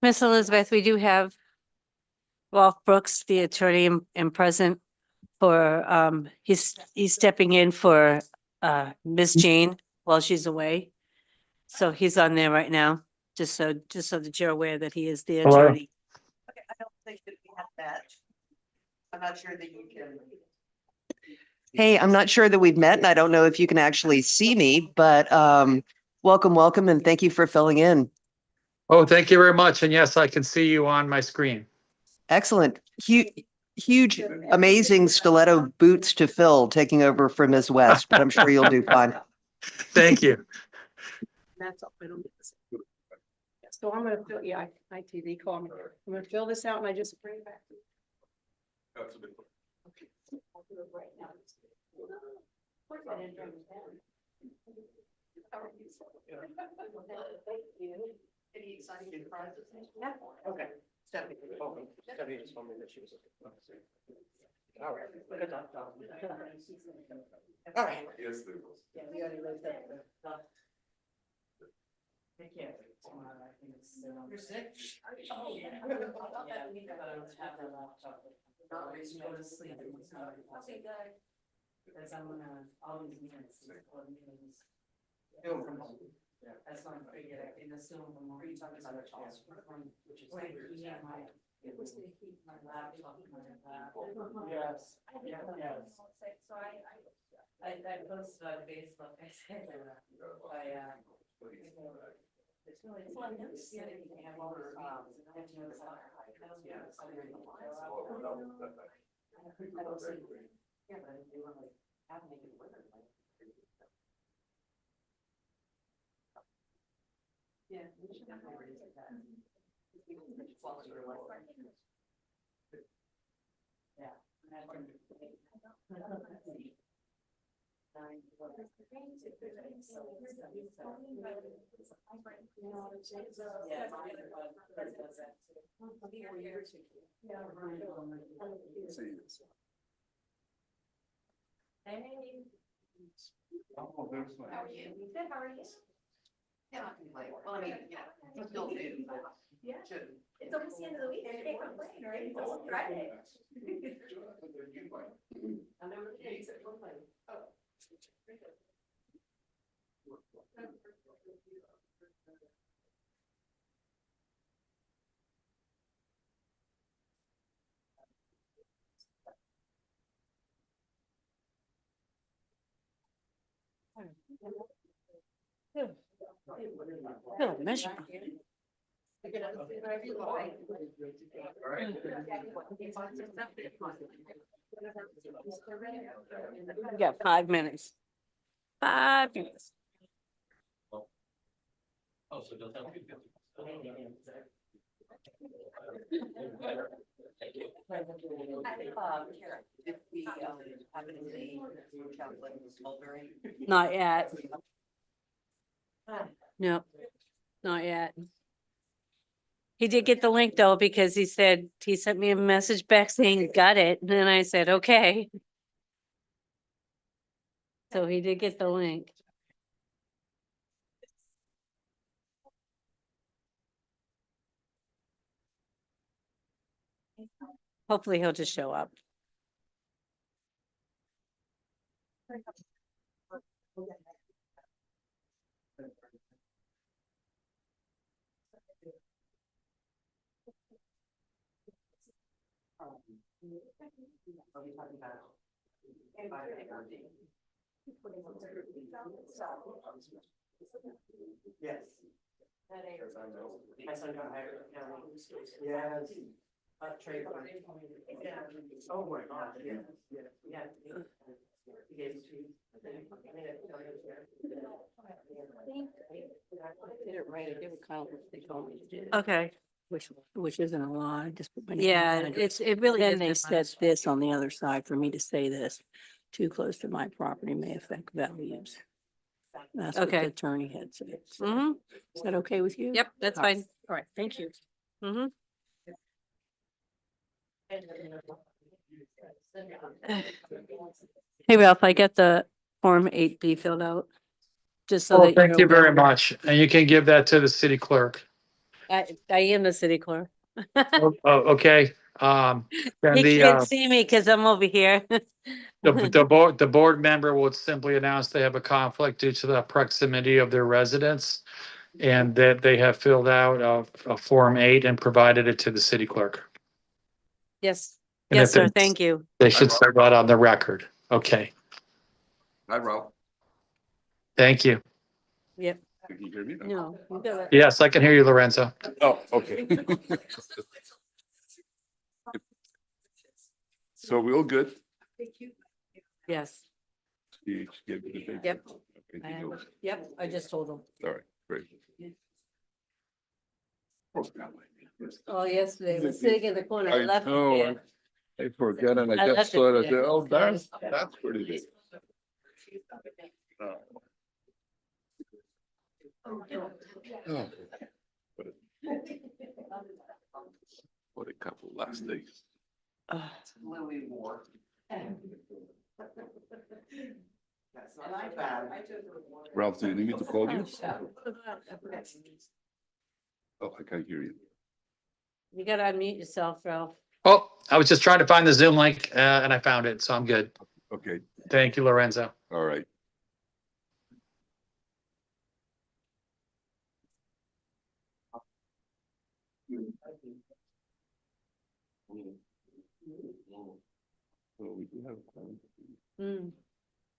Miss Elizabeth, we do have Rolf Brooks, the attorney in present for, he's stepping in for, Miss Jane while she's away. So he's on there right now, just so that you're aware that he is the Hello. attorney. Okay, I don't think that we have that. I'm not sure that you can. Hey, I'm not sure that we've met and I don't know if you can actually see me, but welcome and thank you for filling in. Oh, thank you very much. And yes, I can see you on my screen. Excellent. Huge, amazing stiletto boots to fill taking over from Ms. West, but I'm sure you'll do fine. Thank you. That's all. I don't get this. So I'm gonna fill, yeah, ITV call me. I'm gonna fill this out and I just bring it back. to you. Okay. I'll do it right now. Where's that in there? How are you? Thank you. Any exciting surprises? Yeah. Okay. Stephanie. Stephanie just told me that she was. All right. All right. Yes, there was. Yeah, we already looked at it. Take care. You're sick? Oh, yeah. Not reason to go to sleep. Okay, good. Because I'm gonna always minutes. That's what I figured. I can assume from what you talking about a toss. Which is. Yeah, my. It was to keep my laptop. Yes. Yes. So I posted on Facebook. I said, it's really fun to see it. You can have all the, yeah, but they were like, happening in winter. Yeah, we should have already said that. Yeah. Hey. Oh, there's my. How are you? Good, how are you? Yeah, I can play. Well, I mean, yeah, I still do, but. Yeah. Shouldn't. It's almost the end of the week. I can't complain, right? It's almost Friday. I never did except one thing. Oh. Oh, miserable. We got 5 minutes. 5 minutes. Oh, so does that. If we, happen to see Chaplain Mulberry. Not yet. No, not yet. He did get the link though, because he sent me a message back saying, got it. And then I said, okay. So he did get the link. Hopefully he'll just show up. Are we talking about? Yes. My son got hired at the county. Yes. Trade. Yeah. Oh my God. Yeah. Yeah. He gave it to you. Did it right. I did what Kyle, they told me to do. Okay. Which isn't a lot. I just put my. name Yeah, behind it. it really Then is. they said this on the other side for me to say this. Too close to my property may affect values. That's what the Okay. attorney had said. So, Mm-hmm. is that okay with you? Yep, that's All right. fine. All right, thank you. Mm-hmm. Hey Ralph, I got the Form 8B filled out. Just so Oh, that thank you're you very aware. much. And you can give that to the city clerk. I am the city clerk. Oh, okay. Then He the, can't see me because I'm over here. the board member will simply announce they have a conflict due to the proximity of their residence and that they have filled out a Form 8 and provided it to the city clerk. Yes, And yes, if sir. it's- Thank you. They should say that on the record. Okay, Hi, Ralph. thank you. Yep. Can you hear me? No, you got it. Yes, I can hear you, Lorenzo. Oh, okay. So we all good? Yes. You gave me the big- Yep. Okay, I you am. know. Yep, I just told him. All right, great. Oh, yesterday, I was sitting in the corner. I I left it know, there. I forget and I I just left it saw it, I said, there. oh, that's pretty big. Oh. Oh. What a couple last days. Ugh. Ralph, do you need me to call you? Oh, I can't hear you. You gotta unmute yourself, Ralph. Oh, I was just trying to find the Zoom link and I found it, so I'm good. Okay, Thank you, Lorenzo. all right. Well, we do have a plan. Hmm.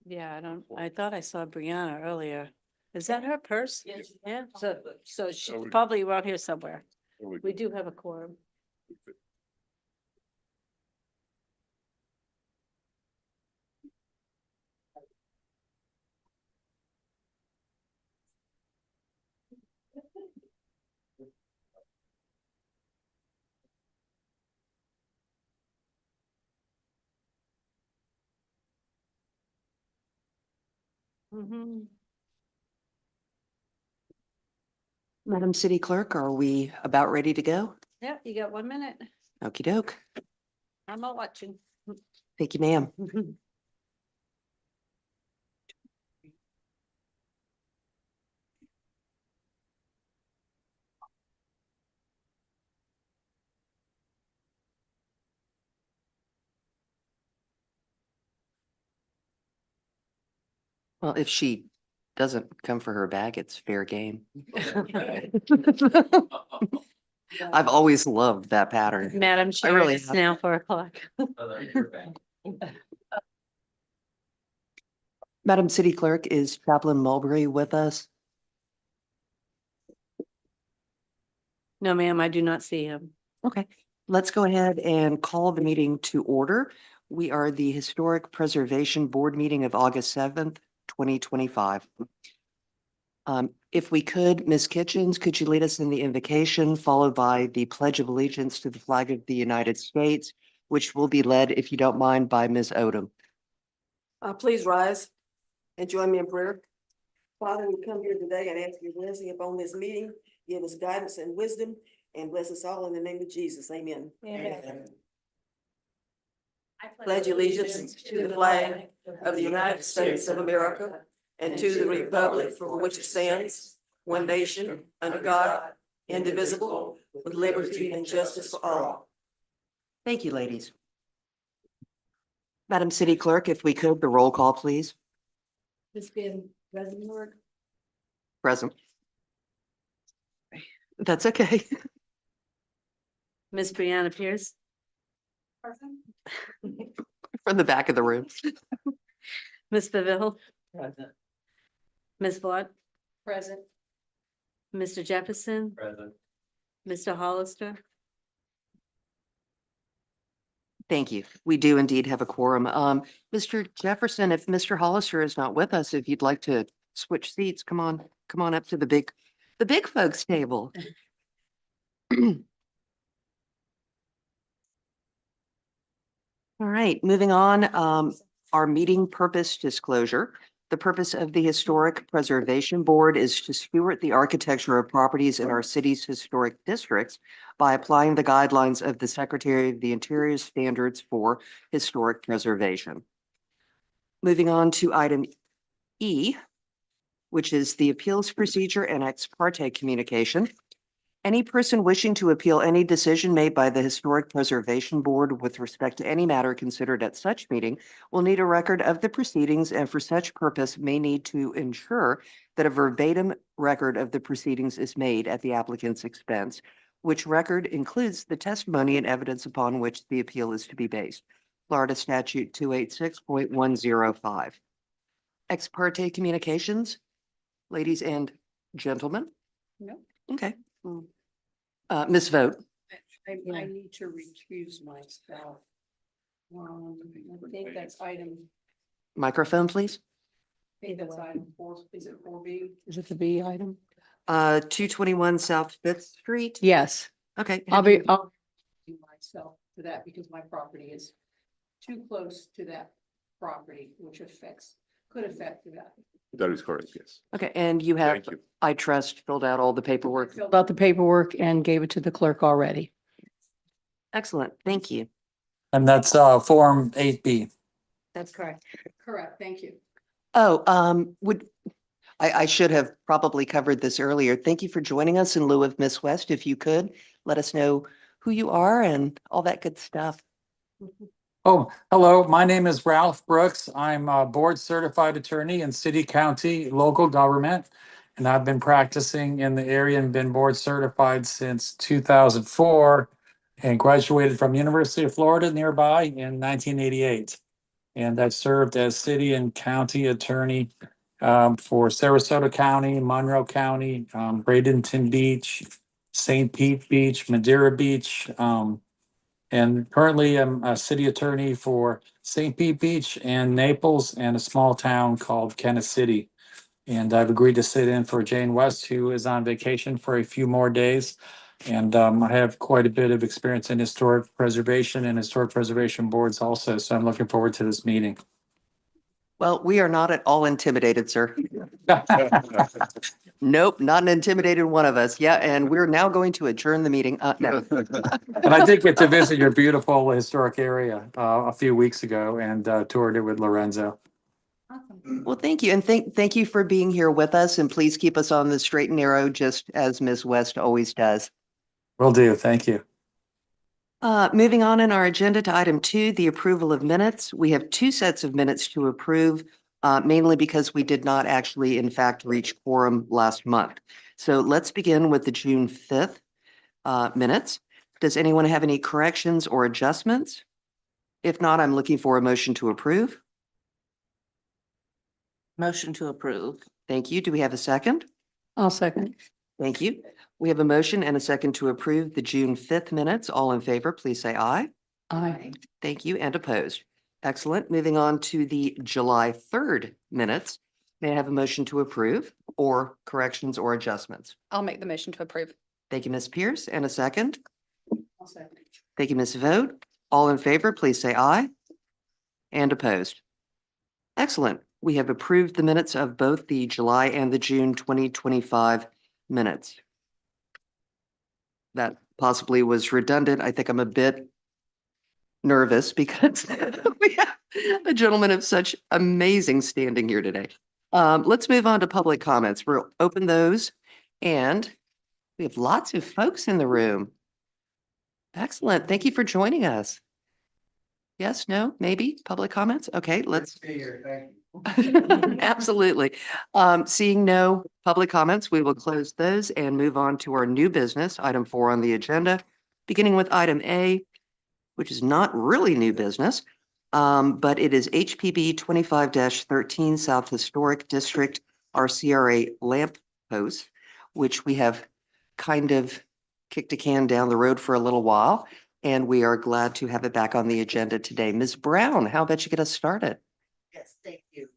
Yeah, I thought I saw Brianna earlier. Is that her purse? Yes. Yeah, so she's Oh, we- probably around here somewhere. Oh, we- We do have a quorum. Mhm. Madam City Clerk, are we about ready to go? Yeah, you got 1 minute. Okey doke. I'm not watching. Thank you, ma'am. Well, if she doesn't come for her bag, it's fair game. I've always loved that pattern. Madam Chair, really it's have. now 4:00. Madam City Clerk, is Chaplain Mulberry with us? No, ma'am, I do not see him. Okay, let's go ahead and call the meeting to order. We are the Historic Preservation Board meeting of August 7th, 2025. If we could, Ms. Kitchens, could you lead us in the invocation, followed by the Pledge of Allegiance to the flag of the United States, which will be led, if you don't mind, by Ms. Odom. Please rise and join me in prayer. Father, we come here today and ask your blessing upon this meeting. Give us guidance and wisdom and bless us all in the name of Jesus. Amen. Pledge allegiance to the flag of the United States of America and to the republic for which it stands, one nation, under God, indivisible, with liberty and justice for all. Thank you, ladies. Madam City Clerk, if we could, the roll call, please. Ms. Van Resenberg? Present. That's okay. Miss Brianna Pierce? From the back of the room. Miss Beville? Present. Ms. Vaught? Present. Mr. Jefferson? Present. Mr. Hollister? Thank you. We do indeed have a quorum. Mr. Jefferson, if Mr. Hollister is not with us, if you'd like to switch seats, come on up to the big folks table. All right, moving on, our meeting purpose disclosure. The purpose of the Historic Preservation Board is to steward the architecture of properties in our city's historic districts by applying the guidelines of the Secretary of the Interior Standards for Historic Preservation. Moving on to item E, which is the appeals procedure and ex parte communication. Any person wishing to appeal any decision made by the Historic Preservation Board with respect to any matter considered at such meeting will need a record of the proceedings and for such purpose may need to ensure that a verbatim record of the proceedings is made at the applicant's expense, which record includes the testimony and evidence upon which the appeal is to be based. Florida Statute 286.105. Ex parte communications, ladies and gentlemen? No. Okay. Ms. Vogt, I need to recuse myself. I think that's item, microphone, please. I think that's item 4, is it 4B? Is it the B item? 221 South Fifth Street. Yes, Okay. I'll do myself to that because my property is too close to that property, which could affect that. That is correct, yes. Okay, and you have, Thank you. I trust, filled out all the paperwork. Filled out the paperwork and gave it to the clerk already. Excellent, thank you. And that's Form 8B. That's correct. Correct, thank you. Oh, I should have probably covered this earlier. Thank you for joining us in lieu of Miss West. If you could, let us know who you are and all that good stuff. Oh, hello, my name is Ralph Brooks. I'm a board certified attorney in city, county, local government. And I've been practicing in the area and been board certified since 2004 and graduated from University of Florida nearby in 1988. And I've served as city and county attorney for Sarasota County, Monroe County, Bradenton Beach, St. Pete Beach, Madeira Beach, and currently I'm a city attorney for St. Pete Beach and Naples and a small town called Kenneth City. And I've agreed to sit in for Jane West, who is on vacation for a few more days. And I have quite a bit of experience in historic preservation and historic preservation boards also. So I'm looking forward to this meeting. Well, we are not at all intimidated, sir. Nope, not an intimidated one of us. Yeah, and we're now going to adjourn the meeting. No. And I did get to visit your beautiful historic area a few weeks ago and toured it with Lorenzo. Well, thank you. And thank you for being here with us. And please keep us on the straight and narrow, just as Ms. West always does. Will do. Thank you. Moving on in our agenda to item 2, the approval of minutes. We have 2 sets of minutes to approve, mainly because we did not actually, in fact, reach quorum last month. So let's begin with the June 5th minutes. Does anyone have any corrections or adjustments? If not, I'm looking for a motion to approve. Motion to approve. Thank you. Do we have a second? I'll second. Thank you. We have a motion and a second to approve the June 5th minutes. All in favor, please say aye. Aye. Thank you, and opposed. Excellent. Moving on to the July 3rd minutes. May I have a motion to approve or corrections or adjustments? I'll make the motion to approve. Thank you, Ms. Pierce, and a second. I'll second. Thank you, Ms. Vogt. All in favor, please say aye. And opposed. Excellent. We have approved the minutes of both the July and the June 2025 minutes. That possibly was redundant. I think I'm a bit nervous because we have a gentleman of such amazing standing here today. Let's move on to public comments. We'll open those, and we have lots of folks in the room. Excellent. Thank you for joining us. Yes, no, maybe public comments? Okay, let's. Be here, thank you. Absolutely. Seeing no public comments, we will close those and move on to our new business, item 4 on the agenda, beginning with item A, which is not really new business, but it is HPB 25-13 South Historic District RCRA lamp post, which we have kind of kicked a can down the road for a little while, and we are glad to have it back on the agenda today. Ms. Brown, how about you get us started? Yes, thank you.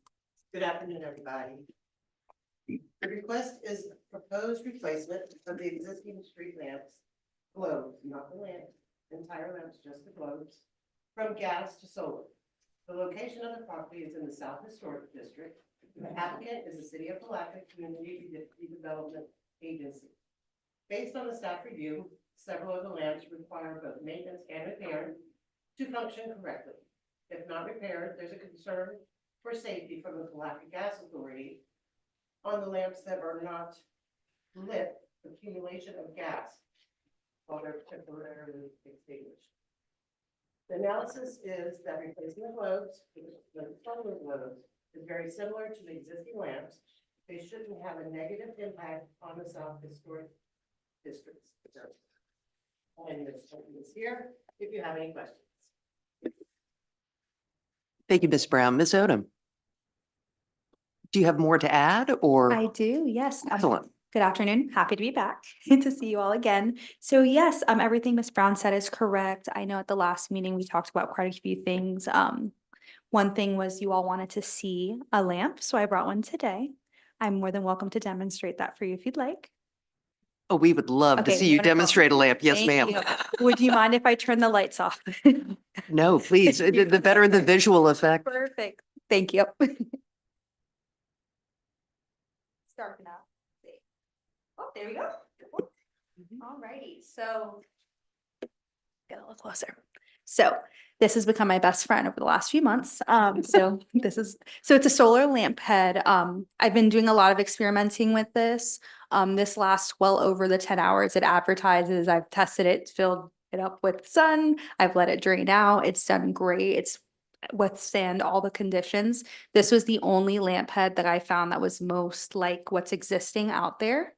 Good afternoon, everybody. The request is proposed replacement of the existing street lamps, globes, not the lamps, entire lamps, just the globes, from gas to solar. The location of the property is in the South Historic District. The applicant is the City of Palatka Community Redevelopment Agency. Based on the staff review, several of the lamps require both maintenance and repair to function correctly. If not repaired, there's a concern for safety from the Palatka Gas Authority on the lamps that are not lit accumulation of gas while they're temporarily extinguished. The analysis is that replacing the globes with solar globes is very similar to the existing lamps. They shouldn't have a negative impact on the South Historic Districts. And this is here if you have any questions. Thank you, Ms. Brown. Ms. Odom? Do you have more to add or? I do, yes. Excellent. Good afternoon. Happy to be back to see you all again. So yes, everything Ms. Brown said is correct. I know at the last meeting, we talked about quite a few things. One thing was you all wanted to see a lamp, so I brought one today. I'm more than welcome to demonstrate that for you if you'd like. Oh, we would love to Okay, see you wonderful. demonstrate a lamp. Yes, Thank ma'am. you. Would you mind if I turn the lights off? No, please. Thank you. The better the visual effect. Perfect. Thank you. It's dark enough. Oh, there we go. All righty, so. Get a little closer. So this has become my best friend over the last few months. So it's a solar lamp head. I've been doing a lot of experimenting with this. This lasts well over the 10 hours it advertises. I've tested it, filled it up with sun. I've let it drain out. It's done great. It's withstand all the conditions. This was the only lamp head that I found that was most like what's existing out there.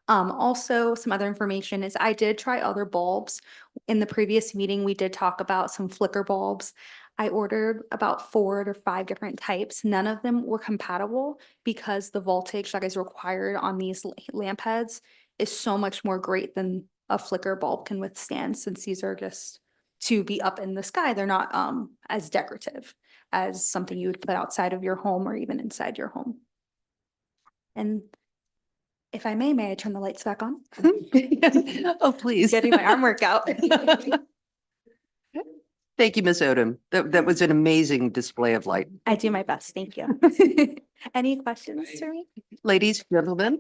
Also, some other information is I did try other bulbs. In the previous meeting, we did talk about some flicker bulbs. I ordered about 4 to 5 different types. None of them were compatible because the voltage that is required on these lamp heads is so much more great than a flicker bulb can withstand, since these are just to be up in the sky. They're not as decorative as something you would put outside of your home or even inside your home. And if I may I turn the lights back on? Oh, please. Getting my arm workout. Thank you, Ms. Odom. That was an amazing display of light. I do my best. Thank you. Any questions for me? Ladies, gentlemen,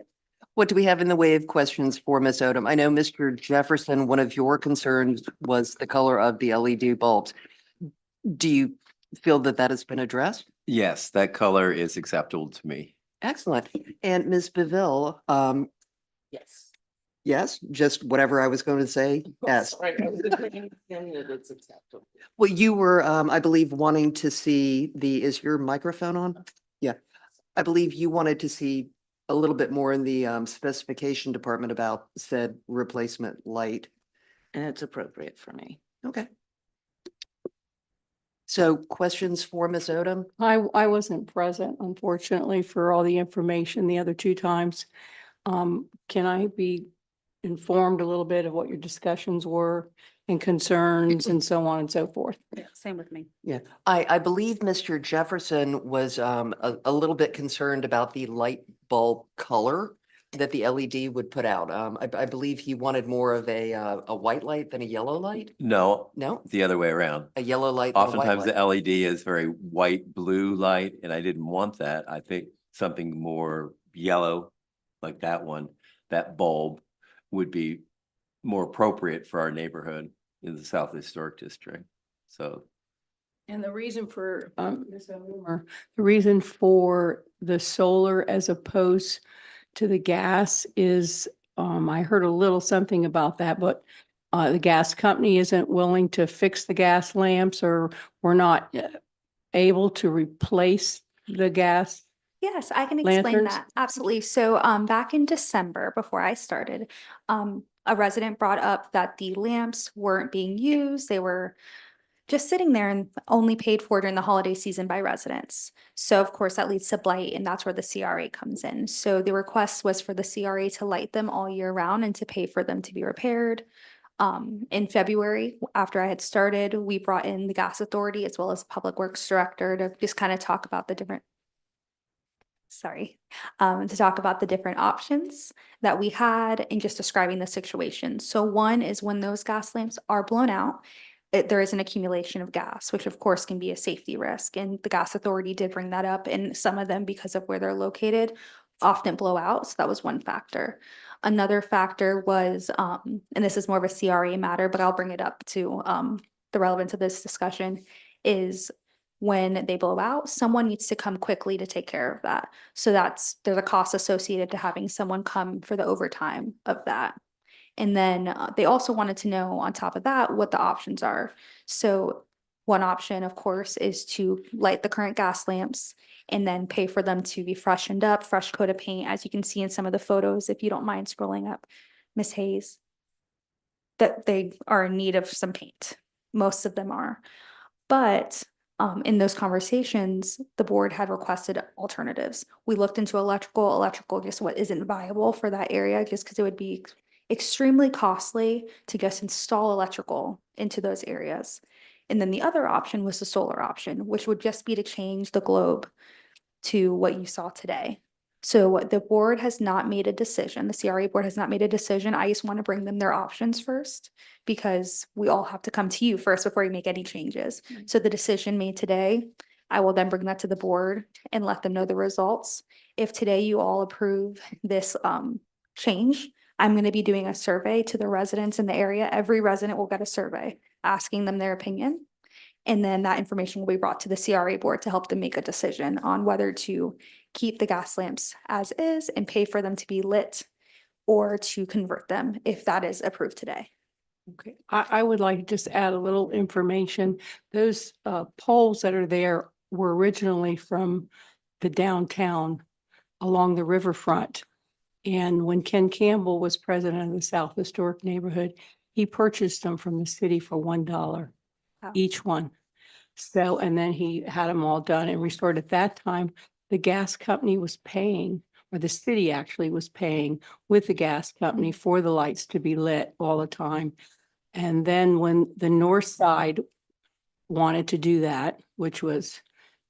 what do we have in the way of questions for Ms. Odom? I know, Mr. Jefferson, one of your concerns was the color of the LED bulbs. Do you feel that that has been addressed? Yes, that color is acceptable to me. Excellent. And Ms. Beville, Yes. yes, just whatever I was going to say. Yes. It's acceptable. Well, you were, I believe, wanting to see is your microphone on? Yeah. I believe you wanted to see a little bit more in the specification department about said replacement light. And it's appropriate for me. Okay. So questions for Ms. Odom? I wasn't present, unfortunately, for all the information the other 2 times. Can I be informed a little bit of what your discussions were and concerns and so on and so forth? Same with me. Yeah, I believe Mr. Jefferson was a little bit concerned about the light bulb color that the LED would put out. I believe he wanted more of a white light than a yellow light. No, No, the other way around. a yellow light. than a white Oftentimes light. the LED is very white, blue light, and I didn't want that. I think something more yellow, like that one, that bulb would be more appropriate for our neighborhood in the South Historic District. So And the reason for, the reason for the solar as opposed to the gas is, I heard a little something about that, but the gas company isn't willing to fix the gas lamps, or we're not able to replace the gas. Yes, I can explain Lanterns? that. Absolutely. So back in December, before I started, a resident brought up that the lamps weren't being used. They were just sitting there and only paid for during the holiday season by residents. So of course that leads to blight, and that's where the CRA comes in. So the request was for the CRA to light them all year round and to pay for them to be repaired. In February, after I had started, we brought in the gas authority as well as public works director to just kind of talk about the different to talk about the different options that we had and just describing the situation. So one is when those gas lamps are blown out, there is an accumulation of gas, which of course can be a safety risk. And the gas authority did bring that up, and some of them, because of where they're located, often blow out. So that was one factor. Another factor was, and this is more of a CRA matter, but I'll bring it up to the relevance of this discussion, is when they blow out, someone needs to come quickly to take care of that. So there's a cost associated to having someone come for the overtime of that. And then they also wanted to know on top of that, what the options are. So one option, of course, is to light the current gas lamps and then pay for them to be freshened up, fresh coat of paint, as you can see in some of the photos, if you don't mind scrolling up, Miss Hayes. That they are in need of some paint. Most of them are. But in those conversations, the board had requested alternatives. We looked into electrical just what isn't viable for that area, just because it would be extremely costly to just install electrical into those areas. And then the other option was the solar option, which would just be to change the globe to what you saw today. So the board has not made a decision. The CRA board has not made a decision. I just want to bring them their options first because we all have to come to you first before you make any changes. So the decision made today, I will then bring that to the board and let them know the results. If today you all approve this change, I'm going to be doing a survey to the residents in the area. Every resident will get a survey asking them their opinion. And then that information will be brought to the CRA board to help them make a decision on whether to keep the gas lamps as is and pay for them to be lit or to convert them if that is approved today. Okay, I would like to just add a little information. Those poles that are there were originally from the downtown along the riverfront. And when Ken Campbell was president of the South Historic Neighborhood, he purchased them from the city for $1 Wow. each one. So, and then he had them all done and restored. At that time, the gas company was paying, or the city actually was paying with the gas company for the lights to be lit all the time. And then when the north side wanted to do that, which was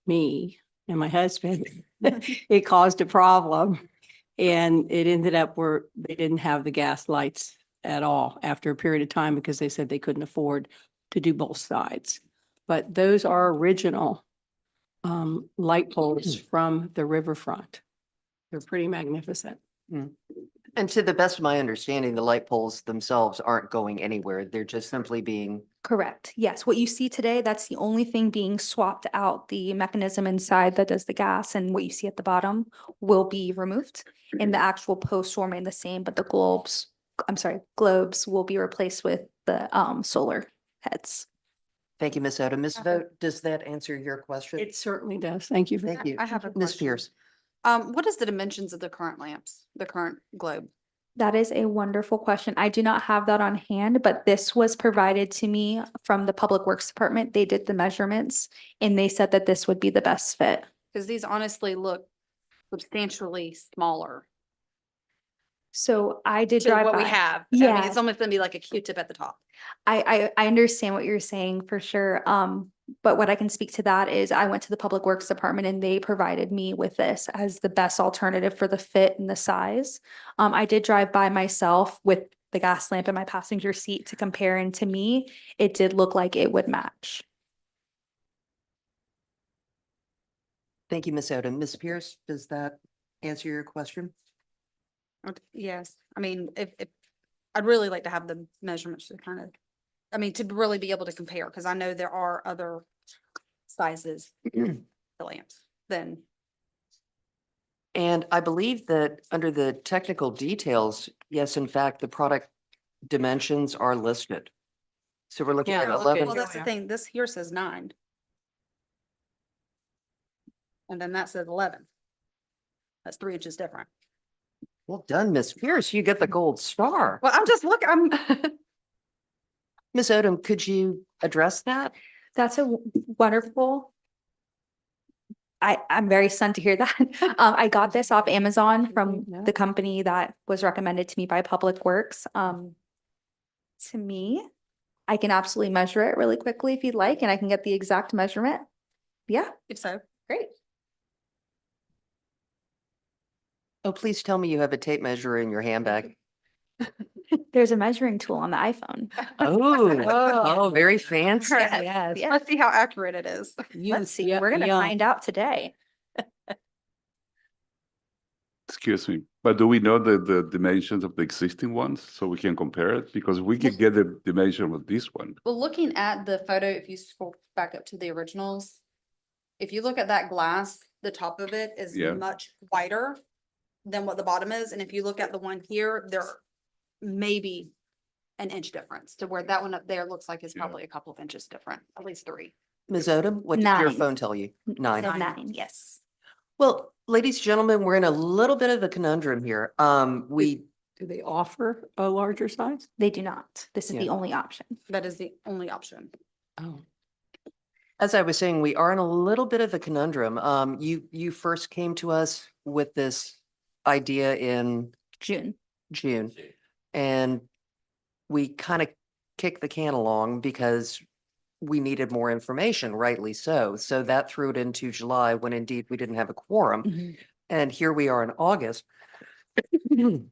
me and my husband, it caused a problem. And it ended up where they didn't have the gas lights at all after a period of time because they said they couldn't afford to do both sides. But those are original light poles from the riverfront. They're pretty magnificent. And to the best of my understanding, the light poles themselves aren't going anywhere. They're just simply being, Correct. Yes. What you see today, that's the only thing being swapped out. The mechanism inside that does the gas and what you see at the bottom will be removed. And the actual posts will remain the same, but the globes will be replaced with the solar heads. thank you, Ms. Odom. Ms. Vogt, does that answer your question? It certainly does. Thank you. Thank you. I have a Ms. question. Pierce. What is the dimensions of the current lamps, the current globe? That is a wonderful question. I do not have that on hand, but this was provided to me from the Public Works Department. They did the measurements and they said that this would be the best fit. Because these honestly look substantially smaller So I did to drive what we by. have. I mean, Yeah. it's almost gonna be like a Q-tip at the top. I understand what you're saying for sure. But what I can speak to that is I went to the Public Works Department and they provided me with this as the best alternative for the fit and the size. I did drive by myself with the gas lamp in my passenger seat to compare, and to me, it did look like it would match. Thank you, Ms. Odom. Ms. Pierce, does that answer your question? Yes, I mean, if, I'd really like to have the measurements to kind of, I mean, to really be able to compare, because I know there are other sizes, the lamps, then. And I believe that under the technical details, yes, in fact, the product dimensions are listed. So we're looking Yeah, at okay. 11. Well, that's the thing, this here says 9. And then that says 11. That's 3 inches different. Well done, Ms. Pierce. You get the gold star. Well, I'm just looking, I'm, Ms. Odom, could you address that? That's a wonderful. I'm very stunned to hear that. I got this off Amazon from Yeah. the company that was recommended to me by Public Works. To me, I can absolutely measure it really quickly if you'd like, and I can get the exact measurement. Yeah, if so, great. Oh, please tell me you have a tape measure in your handbag. There's a measuring tool on the iPhone. Oh, very fancy. Yes, yes. let's see how accurate it is. Let's see. yeah, We're gonna yeah. find out today. Excuse me, but do we know the dimensions of the existing ones so we can compare it? Because we could get the dimension of this one. Well, looking at the photo, if you scroll back up to the originals, if you look at that glass, the top of it is Yeah. much wider than what the bottom is. And if you look at the one here, there may be an inch difference to where that one up there looks like it's Yeah. probably a couple of inches different, at least 3. Ms. Odom, what did your 9. phone tell you? 9. So 9, yes. Well, ladies, and gentlemen, we're in a little bit of a conundrum here. Do they offer a larger size? They do not. This is Yeah. the only option. That is the only option. Oh. As I was saying, we are in a little bit of a conundrum. You first came to us with this idea in June. June, and we kind of kicked the can along because we needed more information, rightly so. So that threw it into July when indeed we didn't have a quorum. Mhm. And here we are in August. I feel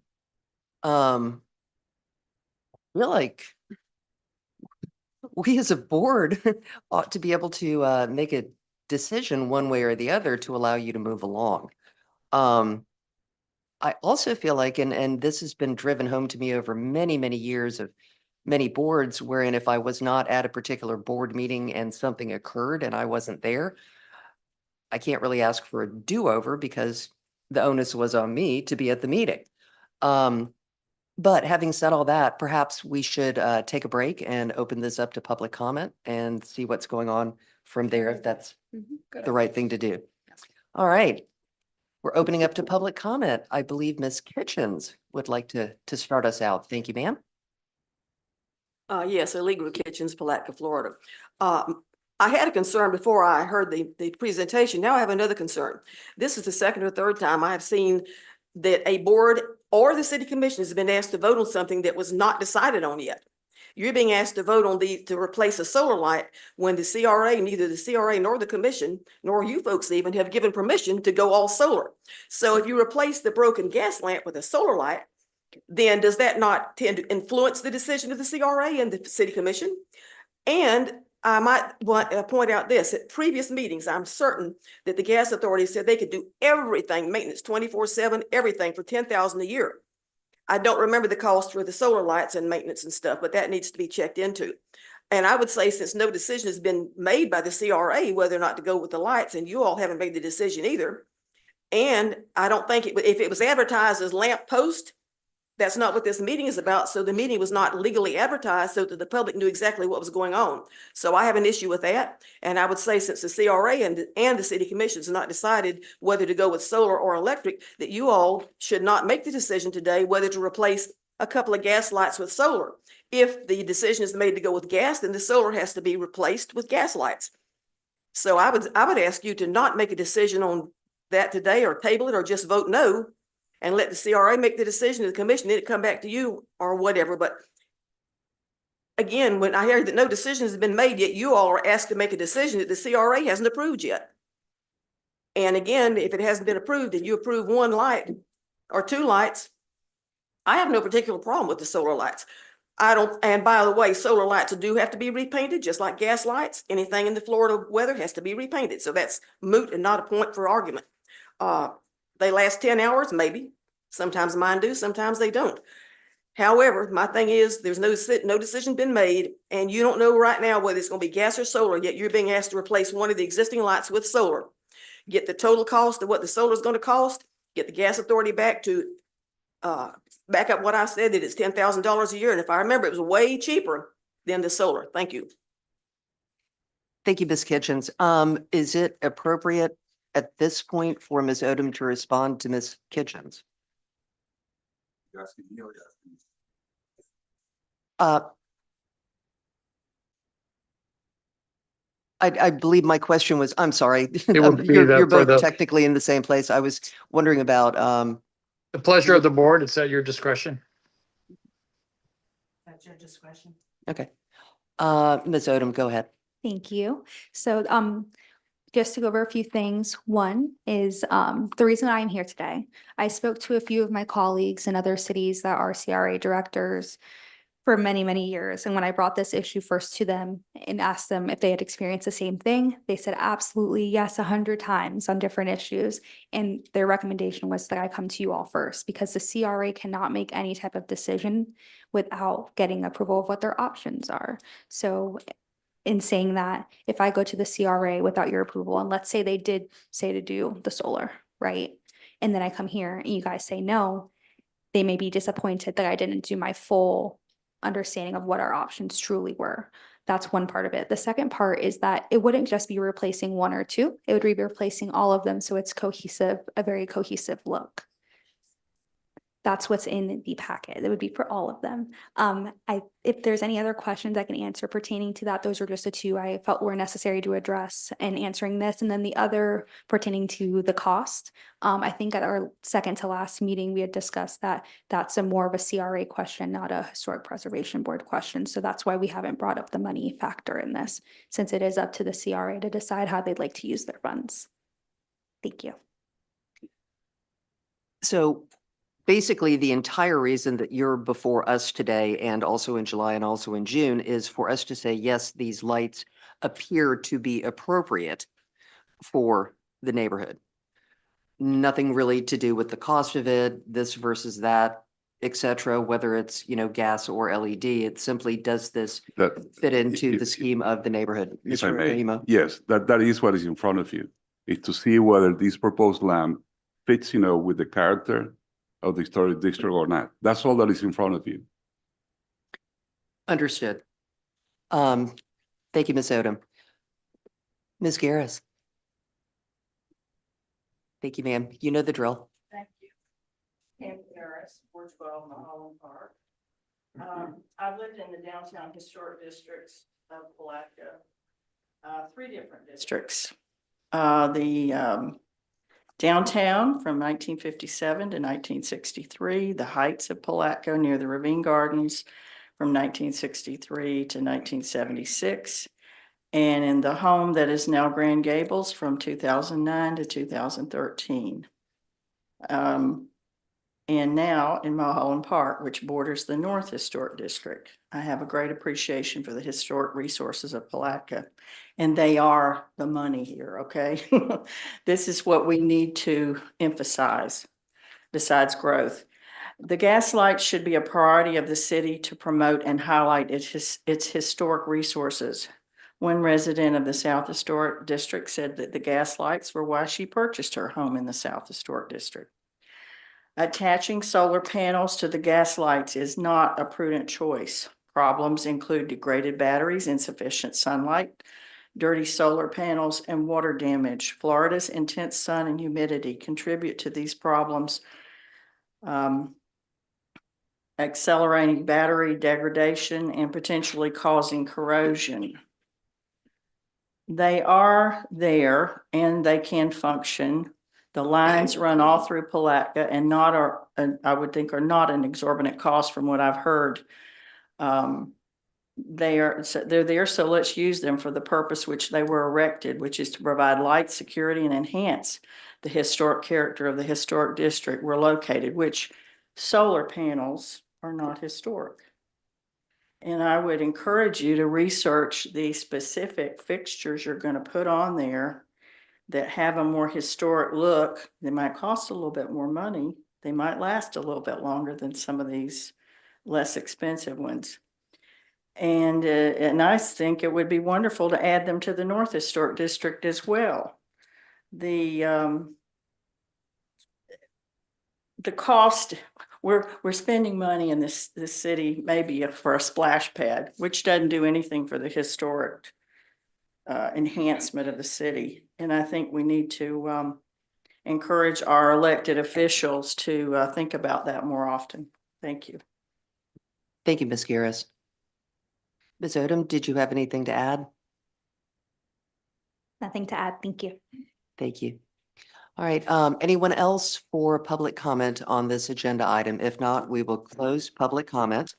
like we as a board ought to be able to make a decision one way or the other to allow you to move along. I also feel like, and this has been driven home to me over many, many years of many boards, wherein if I was not at a particular board meeting and something occurred and I wasn't there, I can't really ask for a do-over because the onus was on me to be at the meeting. But having said all that, perhaps we should take a break and open this up to public comment and see what's going on from there, if that's the right thing to do. All right. We're opening up to public comment. I believe Ms. Kitchens would like to start us out. Thank you, ma'am. Yes, Illegal Kitchens, Palatka, Florida. I had a concern before I heard the presentation. Now I have another concern. This is the second or third time I have seen that a board or the city commission has been asked to vote on something that was not decided on yet. You're being asked to vote on to replace a solar light when the CRA, neither the CRA nor the commission, nor you folks even have given permission to go all solar. So if you replace the broken gas lamp with a solar light, then does that not tend to influence the decision of the CRA and the city commission? And I might want to point out this, at previous meetings, I'm certain that the gas authority said they could do everything, maintenance 24/7, everything for $10,000 a year. I don't remember the cost for the solar lights and maintenance and stuff, but that needs to be checked into. And I would say, since no decision has been made by the CRA whether or not to go with the lights, and you all haven't made the decision either. And I don't think if it was advertised as lamp post, that's not what this meeting is about. So the meeting was not legally advertised so that the public knew exactly what was going on. So I have an issue with that. And I would say, since the CRA and the city commission has not decided whether to go with solar or electric, that you all should not make the decision today whether to replace a couple of gas lights with solar. If the decision is made to go with gas, then the solar has to be replaced with gas lights. So I would ask you to not make a decision on that today, or table it, or just vote no, and let the CRA make the decision, to the commission, then it come back to you or whatever. But again, when I hear that no decision has been made yet, you all are asked to make a decision that the CRA hasn't approved yet. And again, if it hasn't been approved and you approve one light or two lights, I have no particular problem with the solar lights. I don't, and by the way, solar lights do have to be repainted, just like gas lights. Anything in the Florida weather has to be repainted. So that's moot and not a point for argument. They last 10 hours, maybe. Sometimes mine do, sometimes they don't. However, my thing is, there's no decision been made, and you don't know right now whether it's going to be gas or solar, yet you're being asked to replace one of the existing lights with solar. Get the total cost of what the solar is going to cost, get the gas authority back to back up what I said, that it's $10,000 a year. And if I remember, it was way cheaper than the solar. Thank you. Thank you, Ms. Kitchens. Is it appropriate at this point for Ms. Odom to respond to Ms. Kitchens? I believe my question was, I'm sorry. It would be You're for both technically in the same place. I was wondering about, the pleasure of the board. It's at your discretion. That's your discretion. okay. Ms. Odom, go ahead. Thank you. So, just to go over a few things. One is, the reason I'm here today. I spoke to a few of my colleagues in other cities that are CRA directors for many, many years. And when I brought this issue first to them and asked them if they had experienced the same thing, they said absolutely yes, 100 times on different issues. And their recommendation was that I come to you all first, because the CRA cannot make any type of decision without getting approval of what their options are. So in saying that if I go to the CRA without your approval, and let's say they did say to do the solar, right? And then I come here and you guys say no, they may be disappointed that I didn't do my full understanding of what our options truly were. That's one part of it. The second part is that it wouldn't just be replacing one or two, it would be replacing all of them. So it's cohesive, a very cohesive look. That's what's in the packet. It would be for all of them. If there's any other questions I can answer pertaining to that, those are just the two I felt were necessary to address in answering this. And then the other pertaining to the cost. I think at our second to last meeting, we had discussed that that's a more of a CRA question, not a Historic Preservation Board question. So that's why we haven't brought up the money factor in this, since it is up to the CRA to decide how they'd like to use their funds. Thank you. So basically, the entire reason that you're before us today and also in July and also in June is for us to say, yes, these lights appear to be appropriate for the neighborhood. Nothing really to do with the cost of it, this versus that, et cetera, whether it's, gas or LED. It simply does this That, fit into the if- scheme of the neighborhood. if I Mr. may, Rima? yes, that is what is in front of you, is to see whether this proposed lamp fits, with the character of the historic district or not. That's all that is in front of you. Understood. Thank you, Ms. Odom. Ms. Garris? Thank you, ma'am. You know the drill. Thank you. Pam Harris, 412 Mulholland Park. I've lived in the downtown historic districts of Palatka, 3 different districts. The downtown from 1957 to 1963, the Heights of Palatka near the Ravine Gardens from 1963 to 1976, and in the home that is now Grand Gables from 2009 to 2013. And now in Mulholland Park, which borders the North Historic District. I have a great appreciation for the historic resources of Palatka, and they are the money here, okay? This is what we need to emphasize besides growth. The gas lights should be a priority of the city to promote and highlight its historic resources. One resident of the South Historic District said that the gas lights were why she purchased her home in the South Historic District. Attaching solar panels to the gas lights is not a prudent choice. Problems include degraded batteries, insufficient sunlight, dirty solar panels, and water damage. Florida's intense sun and humidity contribute to these problems, accelerating battery degradation and potentially causing corrosion. They are there and they can function. The lines run all through Palatka and I would think are not an exorbitant cost from what I've heard. They're there, so let's use them for the purpose which they were erected, which is to provide light, security, and enhance the historic character of the historic district we're located, which solar panels are not historic. And I would encourage you to research the specific fixtures you're going to put on there that have a more historic look. They might cost a little bit more money. They might last a little bit longer than some of these less expensive ones. And I think it would be wonderful to add them to the North Historic District as well. The cost, we're spending money in this city maybe for a splash pad, which doesn't do anything for the historic enhancement of the city. And I think we need to encourage our elected officials to think about that more often. Thank you. Thank you, Ms. Garris. Ms. Odom, did you have anything to add? Nothing to add. Thank you. Thank you. All right, anyone else for public comment on this agenda item? If not, we will close public comment.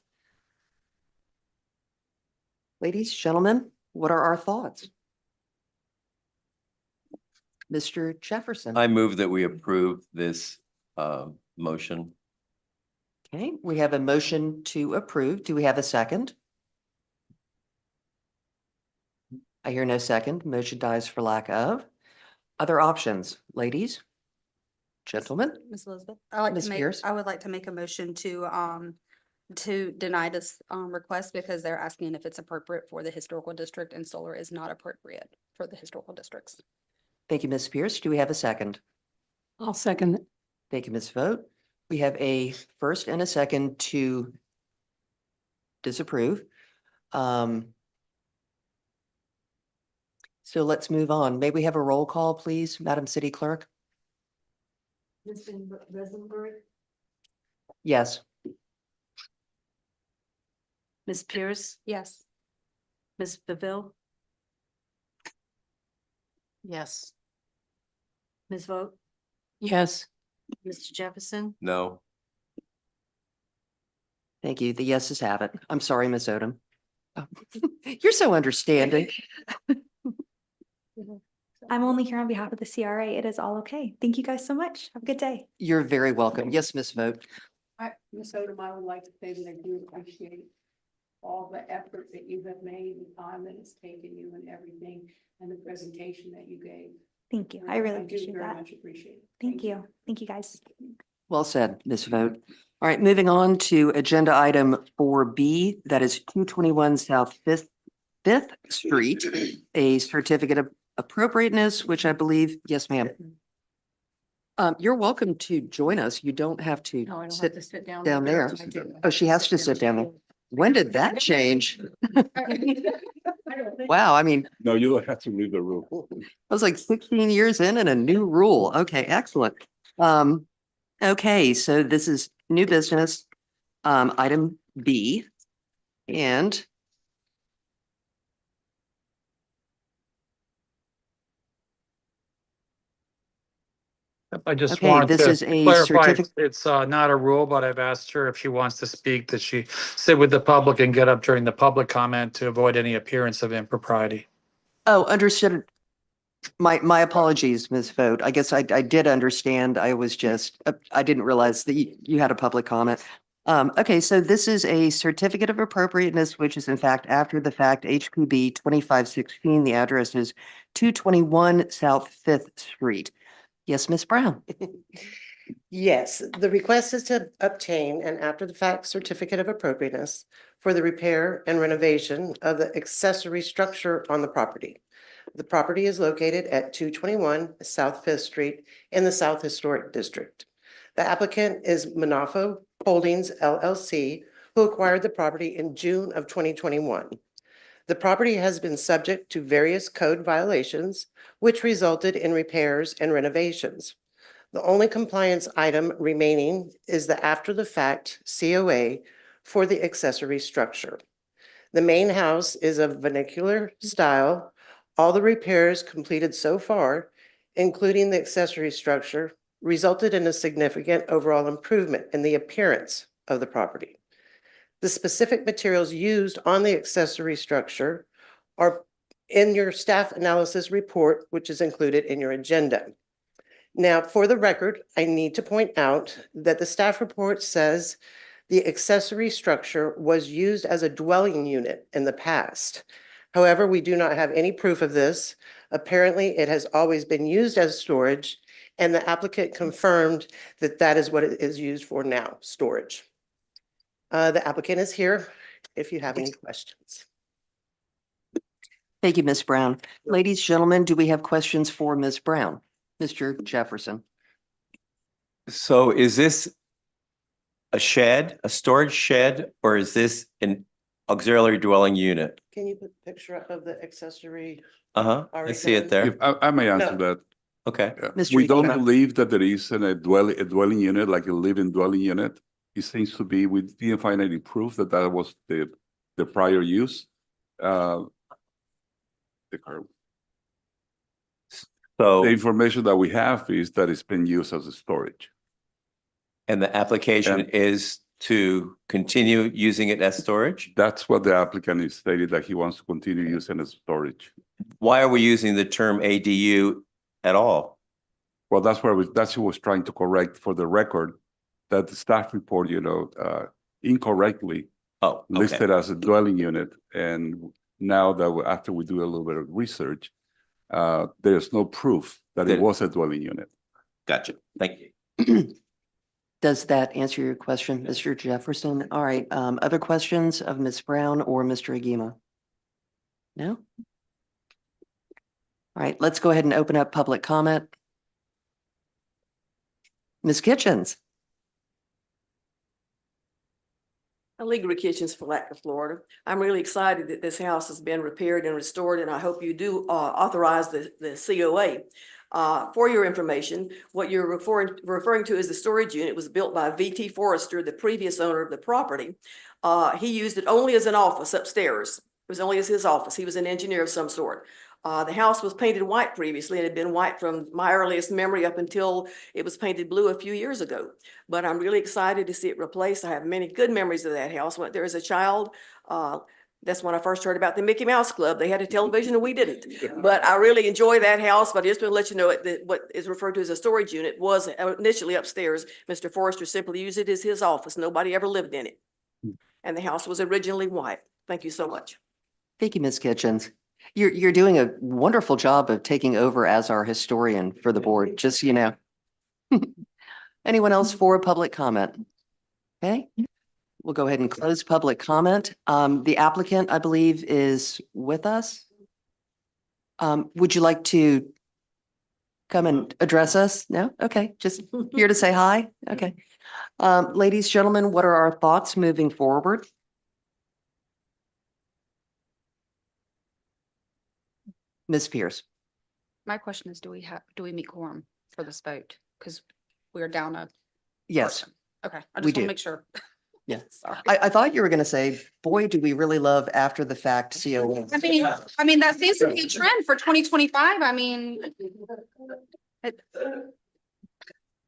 Ladies, gentlemen, what are our thoughts? Mr. Jefferson. I move that we approve this motion. Okay, we have a motion to approve. Do we have a second? I hear no second. Motion dies for lack of. Other options, ladies? Gentlemen? Ms. Elizabeth, I Ms. Pierce? would like to make a motion to to deny this request because they're asking if it's appropriate for the historical district and solar is not appropriate for the historical districts. Thank you, Ms. Pierce. Do we have a second? I'll second it. Thank you, Ms. Vogt. We have a first and a second to disapprove. So let's move on. May we have a roll call, please, Madam City Clerk? Ms. Rosenberg, Yes. Ms. Pierce, Yes. Ms. Beville, Yes. Ms. Vogt, Yes. Mr. Jefferson, No. Thank you. The yeses have it. I'm sorry, Ms. Odom. Oh, you're so understanding. I'm only here on behalf of the CRA. It is all okay. Thank you guys so much. Have a good day. You're very welcome. Yes, Ms. Vogt. Ms. Odom, I would like to say that I do appreciate all the effort that you have made, the time that it's taken you and everything, and the presentation that you gave. Thank you. I really do appreciate very that. much appreciate it. Thank you. Thank you, guys. Well said, Ms. Vogt. All right, moving on to agenda item 4B, that is 221 South Fifth Street, a certificate of appropriateness, which I believe, yes, ma'am. You're welcome to join us. You don't have to No, I don't have sit to sit down. down there. I do. Oh, she has to sit down there. When did that change? I don't think- Wow, I mean, No, you don't have to read the rule. I was like 16 years in and a new rule. Okay, excellent. Okay, so this is new business, item B. And I just Okay, wanted this to is a clarify, certificate. it's not a rule, but I've asked her if she wants to speak, that she sit with the public and get up during the public comment to avoid any appearance of impropriety. Oh, understood. My apologies, Ms. Vogt. I guess I did understand. I was just, I didn't realize that you had a public comment. Okay, so this is a certificate of appropriateness, which is in fact after the fact HPB 2516. The address is 221 South Fifth Street. Yes, Ms. Brown. yes, the request is to obtain an after-the-fact certificate of appropriateness for the repair and renovation of the accessory structure on the property. The property is located at 221 South Fifth Street in the South Historic District. The applicant is Manafo Holdings LLC, who acquired the property in June of 2021. The property has been subject to various code violations, which resulted in repairs and renovations. The only compliance item remaining is the after-the-fact COA for the accessory structure. The main house is of vernacular style. All the repairs completed so far, including the accessory structure, resulted in a significant overall improvement in the appearance of the property. The specific materials used on the accessory structure are in your staff analysis report, which is included in your agenda. Now, for the record, I need to point out that the staff report says the accessory structure was used as a dwelling unit in the past. However, we do not have any proof of this. Apparently, it has always been used as storage, and the applicant confirmed that that is what it is used for now, storage. The applicant is here if you have any questions. Thank you, Ms. Brown. Ladies, gentlemen, do we have questions for Ms. Brown? Mr. Jefferson? So is this a shed, a storage shed, or is this an auxiliary dwelling unit? Can you put a picture up of the accessory? Uh-huh, I Already see it done. If there. I may answer No. that. Okay. Mr. We don't Egan. believe that there is a dwelling unit, like a living dwelling unit. It seems to be, we didn't find any proof that that was the prior use. The So, information that we have is that it's been used as a storage. and the application And- is to continue using it as storage? That's what the applicant is stated, that he wants to continue using as storage. Why are we using the term ADU at all? Well, that's where that's what was trying to correct for the record, that the staff report, incorrectly Oh, okay. listed as a dwelling unit. And now that after we do a little bit of research, there's no proof that it That- was a dwelling unit. Gotcha. Thank you. Does that answer your question, Mr. Jefferson? All right, other questions of Ms. Brown or Mr. Agima? No? All right, let's go ahead and open up public comment. Ms. Kitchens? Allegra Kitchens, Palatka, Florida. I'm really excited that this house has been repaired and restored, and I hope you do authorize the COA. For your information, what you're referring to is the storage unit. It was built by VT Forrester, the previous owner of the property. He used it only as an office upstairs. It was only as his office. He was an engineer of some sort. The house was painted white previously. It had been white from my earliest memory up until it was painted blue a few years ago. But I'm really excited to see it replaced. I have many good memories of that house. When there was a child, that's when I first heard about the Mickey Mouse Club. They had a television and we didn't. But I really enjoy that house. But I just want to let you know that what is referred to as a storage unit was initially upstairs. Mr. Forrester simply used it as his office. Nobody ever lived in it. And the house was originally white. Thank you so much. Thank you, Ms. Kitchens. You're doing a wonderful job of taking over as our historian for the board, just so you know. Anyone else for public comment? Okay, we'll go ahead and close public comment. The applicant, I believe, is with us. Would you like to come and address us? No? Okay, just here to say hi? Okay. Ladies, gentlemen, what are our thoughts moving forward? Ms. Pierce? My question is, do we meet quorum for this vote? Because we're down a Yes, person. Okay, I we just want do. to make sure. yeah. Sorry. I thought you were going to say, boy, do we really love after the fact COA. I mean, that seems to be a trend for 2025. I mean,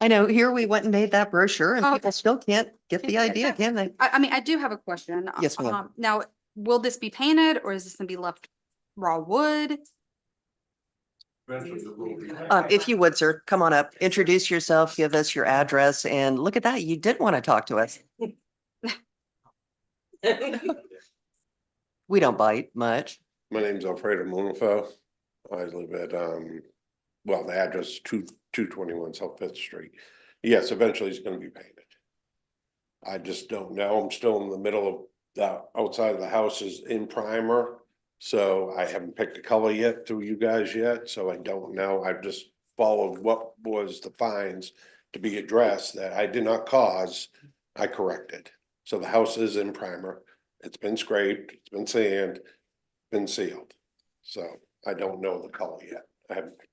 I know, here we went and made that brochure and Oh. people still can't get the idea, can they? I mean, I do have a question. Yes, ma'am. Now, will this be painted or is this gonna be left raw wood? If you would, sir, come on up, introduce yourself, give us your address, and look at that, you did want to talk to us. We don't bite much. My name's Alfredo Monifo. I live at, well, the address 221 South Fifth Street. Yes, eventually it's gonna be painted. I just don't know. I'm still in the middle of the outside of the house is in primer. So I haven't picked a color yet through you guys yet, so I don't know. I've just followed what was the fines to be addressed that I did not cause, I corrected. So the house is in primer. It's been scraped, it's been sand, been sealed. So I don't know the color yet. I haven't picked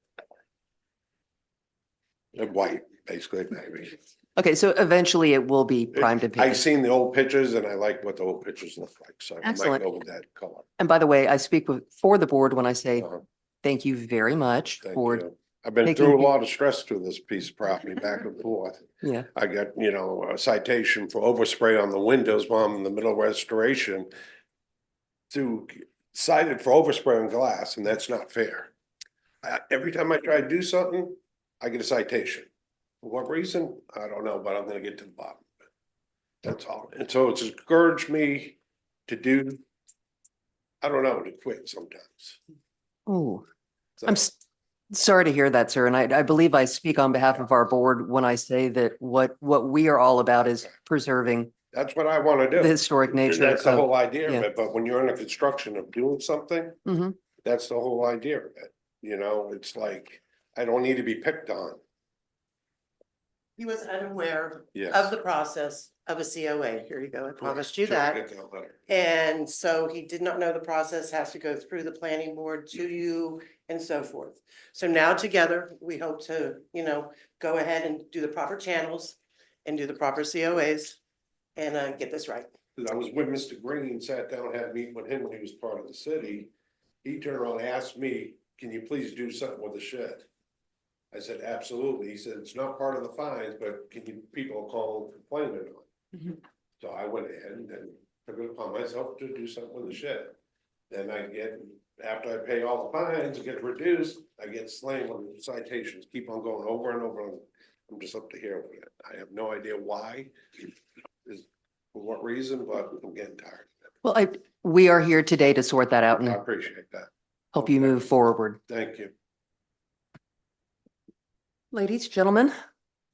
the color. White, basically, maybe. Okay, so eventually it will be primed and I've painted. seen the old pictures and I like what the old pictures look like, so I might Excellent. go with that color. And by the way, I speak for the board when I say, Uh-huh. thank you very much Thank for, you. I've been taking- through a lot of stress through this piece of property back and forth. yeah. I got, a citation for overspray on the windows while I'm in the middle of restoration. Cited for overspray on glass, and that's not fair. Every time I try to do something, I get a citation. For what reason? I don't know, but I'm gonna get to the bottom. of it. That's all. And so it's encouraged me to do, I don't know, to quit sometimes. Oh, So, I'm sorry to hear that, sir. And I believe I speak on behalf of our board when I say that what we are all about is preserving that's what I wanna the do. historic nature That's the of. whole idea of yeah. it, but when you're in the construction of doing something, Mhm. that's the whole idea of it. It's like, I don't need to be picked on. He was unaware Yes. of the process of a COA. Here you go. I promised you Sure, I that. get that letter. And so he did not know the process has to go through the planning board to you and so forth. So now together, we hope to, go ahead and do the proper channels and do the proper COAs and get this right. 'Cause I was with Mr. Green, sat down, had a meeting with him when he was part of the city. He turned around and asked me, can you please do something with the shed? I said, absolutely. He said, it's not part of the fines, but people call and complain on it. So I went ahead and took it upon myself to do something with the shed. Then after I pay all the fines, it gets reduced, I get slammed with citations, keep on going over and over. I'm just up to here with it. I have no idea why, for what reason, but I'm getting tired. Well, we are here today to sort that out I and appreciate that. help you move forward. Thank you. Ladies, gentlemen,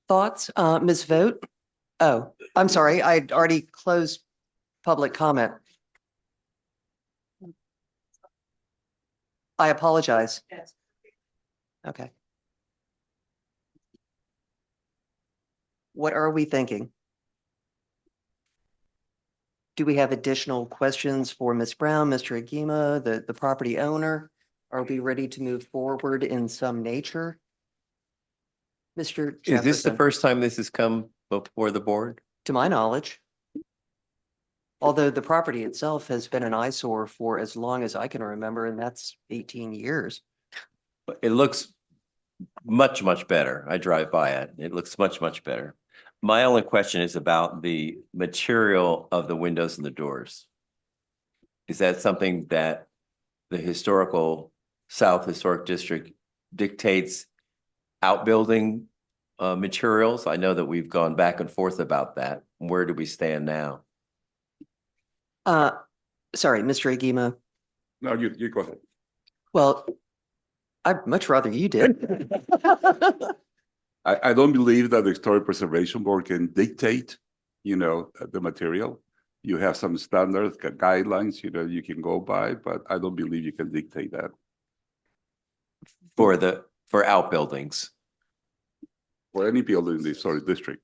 thoughts, Ms. Vogt? Oh, I'm sorry. I'd already closed public comment. I apologize. Yes. Okay. What are we thinking? Do we have additional questions for Ms. Brown, Mr. Agima, the property owner? Are we ready to move forward in some nature? Mr. Is this the Jefferson, first time this has come before the board? to my knowledge. Although the property itself has been an eyesore for as long as I can remember, and that's 18 years. It looks much, much better. I drive by it. It looks much, much better. My only question is about the material of the windows and the doors. Is that something that the South Historic District dictates outbuilding materials? I know that we've gone back and forth about that. Where do we stand now? Sorry, Mr. Agima. No, you go ahead. Well, I'd much rather you did. I don't believe that the Historic Preservation Board can dictate, the material. You have some standards, guidelines, you can go by, but I don't believe you can dictate that. For outbuildings? For any building in the historic district.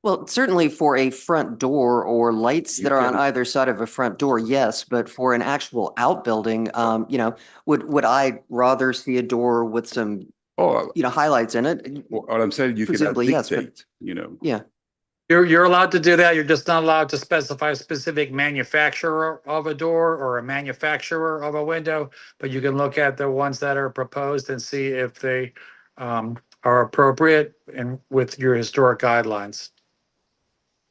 Well, certainly for a front door or lights You that are on can- either side of a front door, yes, but for an actual outbuilding, would I rather see a door with some, Oh, highlights in it? what I'm saying, you cannot Presumably, yes, but- dictate, Yeah. You're allowed to do that. You're just not allowed to specify a specific manufacturer of a door or a manufacturer of a window. But you can look at the ones that are proposed and see if they are appropriate and with your historic guidelines.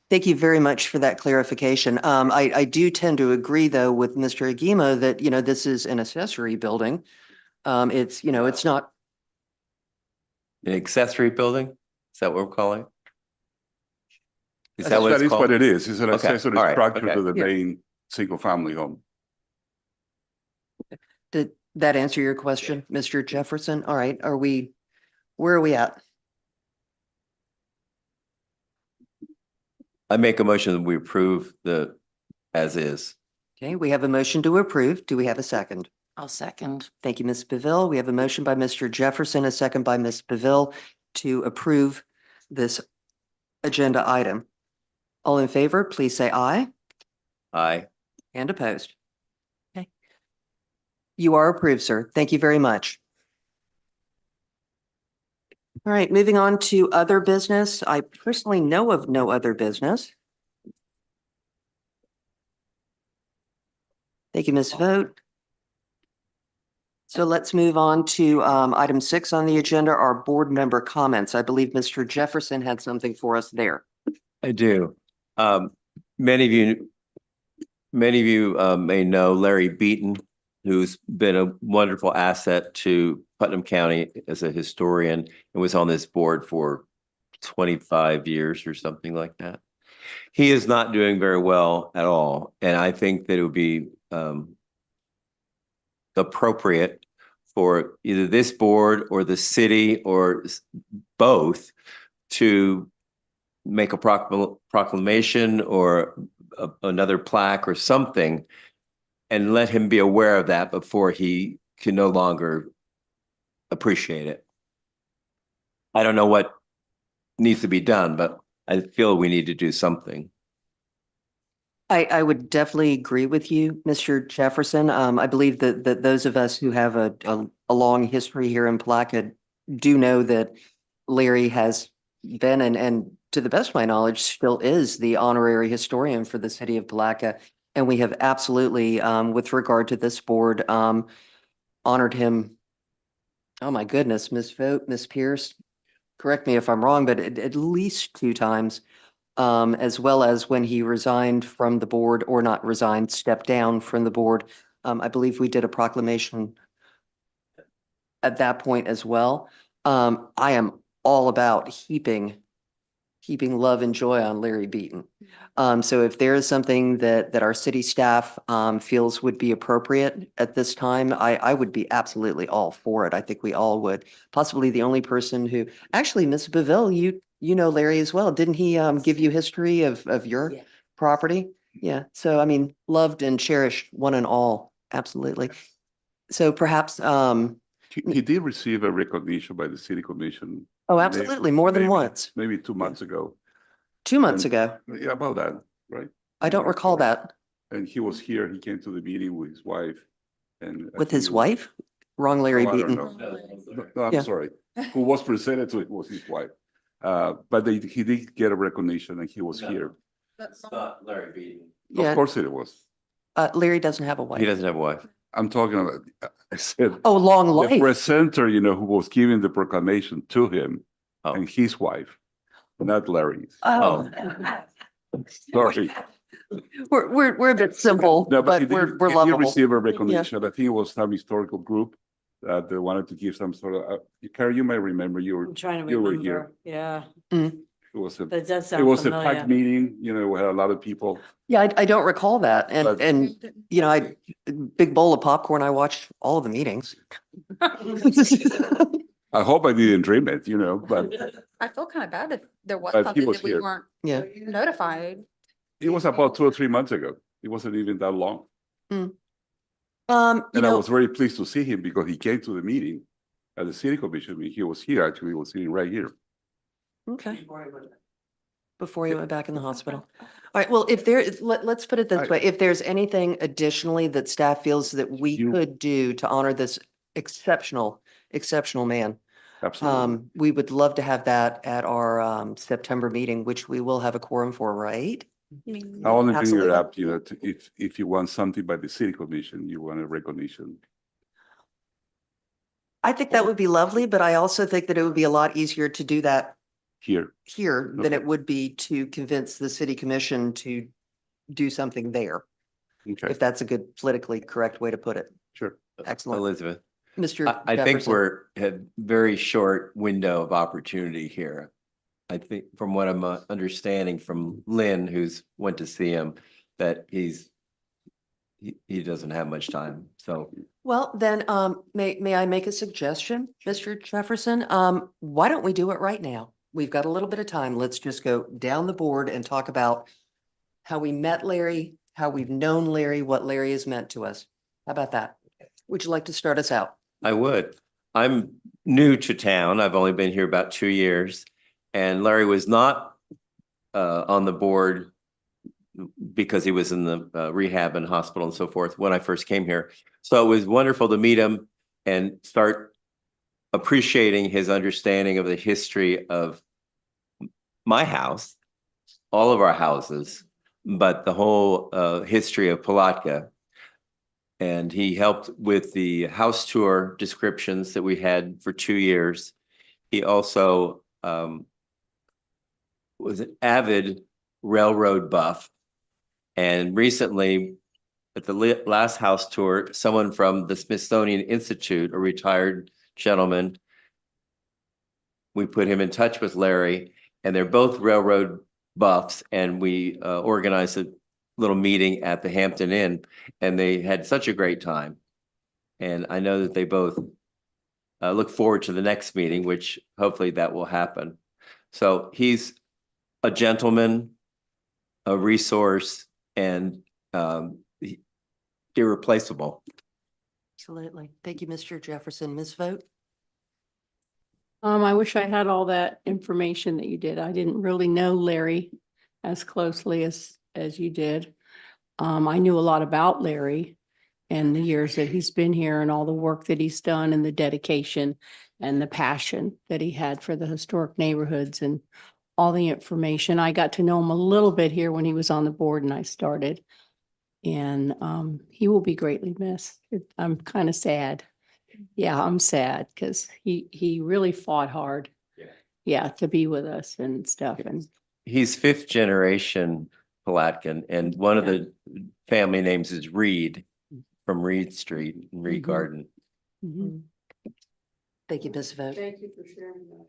Thank you very much for that clarification. I do tend to agree, though, with Mr. Agima that, this is an accessory building. It's not, An accessory building? Is that what we're calling it? Is that what That it's is called? what it is. It's an Okay, accessory all right, structure okay. to the Yeah. main single-family home. did that answer your question, Mr. Jefferson? All right, where are we at? I make a motion that we approve the as is. Okay, we have a motion to approve. Do we have a second? I'll second. Thank you, Ms. Beville. We have a motion by Mr. Jefferson, a second by Ms. Beville to approve this agenda item. All in favor, please say aye. Aye. And opposed. Okay. You are approved, sir. Thank you very much. All right, moving on to other business. I personally know of no other business. Thank you, Ms. Vogt. So let's move on to item 6 on the agenda, our board member comments. I believe Mr. Jefferson had something for us there. I do. Many of you may know Larry Beaton, who's been a wonderful asset to Putnam County as a historian and was on this board for 25 years or something like that. He is not doing very well at all. And I think that it would be appropriate for either this board or the city or both to make a proclamation or another plaque or something and let him be aware of that before he can no longer appreciate it. I don't know what needs to be done, but I feel we need to do something. I would definitely agree with you, Mr. Jefferson. I believe that those of us who have a long history here in Palatka do know that Larry has been and to the best of my knowledge still is the honorary historian for the city of Palatka. And we have absolutely, with regard to this board, honored him. Oh my goodness, Ms. Vogt, Ms. Pierce, correct me if I'm wrong, but at least 2 times. As well as when he resigned from the board or not resigned, stepped down from the board. I believe we did a proclamation at that point as well. I am all about heaping love and joy on Larry Beaton. So if there is something that our city staff feels would be appropriate at this time, I would be absolutely all for it. I think we all would. Possibly the only person who, actually, Ms. Beville, you know Larry as well. Didn't he give you history of your Yeah. property? Yeah. So I mean, loved and cherished one and all. Absolutely. So perhaps He did receive a recognition by the city commission. oh, absolutely, more than maybe- once. Maybe 2 months ago. 2 months And- ago. Yeah, about that, right? I don't recall that. And he was here, he came to the meeting with his wife and. I With think his it was- wife? Wrong Larry Oh, I don't Beaton. know. No, I'm Yeah. sorry. Who was presented to it was his wife. But he did get a recognition and he was No. here. That's not Larry Beaton. Of Yeah. course it was. Larry doesn't have a wife. He doesn't have a wife. I'm talking about, I said. Oh, long The life. presenter, who was giving the proclamation to him Oh. and his wife, not Larry. Oh. Sorry. We're a bit simple, No, but he did- we're he did lovable. receive a recognition. I think it was some historical group that they wanted to give some sort of, Carrie, you might remember, I'm trying to you were remember. Yeah, it was a, that does it sound was a familiar. packed meeting, we had a lot of people. Yeah, I don't recall that. But- And, big bowl of popcorn. I watched all of the meetings. I hope I didn't dream it, but I feel kind of bad if there was But he something was that we here. weren't Yeah. notified. it was about 2 or 3 months ago. It wasn't even that long. And I was very pleased to see him because he came to the meeting at the city commission meeting. He was here, actually, he was sitting right here. Okay. Before you went back in the hospital. All right, well, let's put it this way. If there's anything additionally that staff feels that we You- could do to honor this exceptional man, Absolutely. we would love to have that at our September meeting, which we will have a quorum for, right? I mean, I only bring it Absolutely. up, if you want something by the city commission, you want a recognition. I think that would be lovely, but I also think that it would be a lot easier to do that Here, here than Okay. it would be to convince the city commission to do something there, okay, if that's a good politically correct way to put it. sure. Excellent. Elizabeth, Mr. I think Jefferson. we're at very short window of opportunity here. I think from what I'm understanding from Lynn, who's went to see him, that he doesn't have much time. So Well, then, may I make a suggestion, Mr. Jefferson? Why don't we do it right now? We've got a little bit of time. Let's just go down the board and talk about how we met Larry, how we've known Larry, what Larry has meant to us. How about that? Would you like to start us out? I would. I'm new to town. I've only been here about 2 years. And Larry was not on the board because he was in the rehab and hospital and so forth when I first came here. So it was wonderful to meet him and start appreciating his understanding of the history of my house, all of our houses, but the whole history of Palatka. And he helped with the house tour descriptions that we had for 2 years. He also was an avid railroad buff. And recently, at the last house tour, someone from the Smithsonian Institute, a retired gentleman, we put him in touch with Larry, and they're both railroad buffs, and we organized a little meeting at the Hampton Inn, and they had such a great time. And I know that they both look forward to the next meeting, which hopefully that will happen. So he's a gentleman, a resource, and irreplaceable. Absolutely. Thank you, Mr. Jefferson. Ms. Vogt? I wish I had all that information that you did. I didn't really know Larry as closely as you did. I knew a lot about Larry and the years that he's been here and all the work that he's done and the dedication and the passion that he had for the historic neighborhoods and all the information. I got to know him a little bit here when he was on the board and I started. And he will be greatly missed. I'm kind of sad. Yeah, I'm sad because he really fought hard. Yeah, to be with us and stuff. And He's 5th generation Palatkan, and one of the family names is Reed from Reed Street, Reed Mhm. Garden. mhm. Thank you, Ms. Vogt. Thank you for sharing that.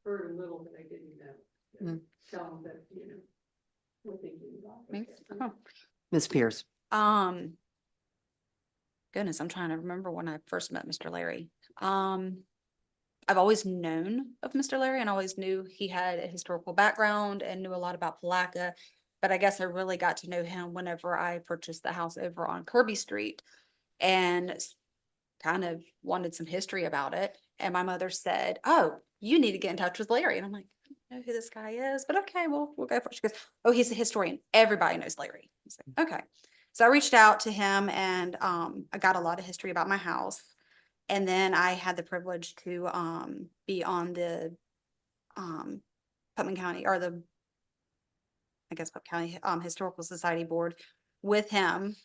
Heard a little, but I didn't know. Mm. Tell him that, we're thinking about it. Thanks. Oh. Ms. Pierce? Goodness, I'm trying to remember when I first met Mr. Larry. I've always known of Mr. Larry and always knew he had a historical background and knew a lot about Palatka. But I guess I really got to know him whenever I purchased the house over on Kirby Street and kind of wanted some history about it. And my mother said, "Oh, you need to get in touch with Larry." And I'm like, "I don't know who this guy is, but okay, we'll go for it." She goes, "Oh, he's a historian. Everybody knows Larry." I was like, "Okay." So I reached out to him and I got a lot of history about my house. And then I had the privilege to be on the Putnam County or the, I guess, Putnam County Historical Society Board with him